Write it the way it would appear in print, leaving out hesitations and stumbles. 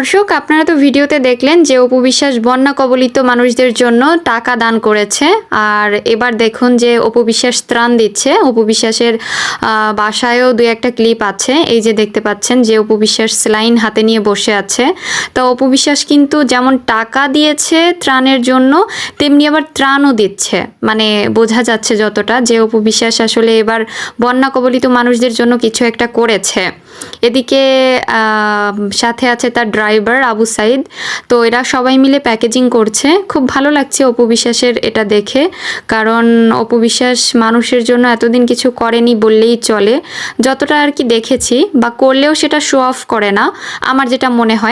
দর্শক, আপনারা তো ভিডিওতে দেখলেন যে অপু বিশ্বাস বন্যা কবলিত মানুষদের জন্য টাকা দান করেছে। আর এবার দেখুন যে অপু বিশ্বাস ত্রাণ দিচ্ছে। অপু বিশ্বাসের বাসায়ও দুই একটা ক্লিপ আছে, এই যে দেখতে পাচ্ছেন যে অপু বিশ্বাস স্যালাইন হাতে নিয়ে বসে আছে। তো অপু বিশ্বাস কিন্তু যেমন টাকা দিয়েছে ত্রাণের জন্য, তেমনি আবার ত্রাণও দিচ্ছে। মানে বোঝা যাচ্ছে যতটা যে অপু বিশ্বাস আসলে এবার বন্যা কবলিত মানুষদের জন্য কিছু একটা করেছে। এদিকে সাথে আছে তার ড্রাইভার আবু সাইদ। তো এরা সবাই মিলে প্যাকেজিং করছে। খুব ভালো লাগছে অপু বিশ্বাসের এটা দেখে, কারণ অপু বিশ্বাস মানুষের জন্য এতদিন কিছু করেনি বললেই চলে। যতটা আর কি দেখেছি, বা করলেও সেটা শো অফ করে না আমার যেটা মনে হয়।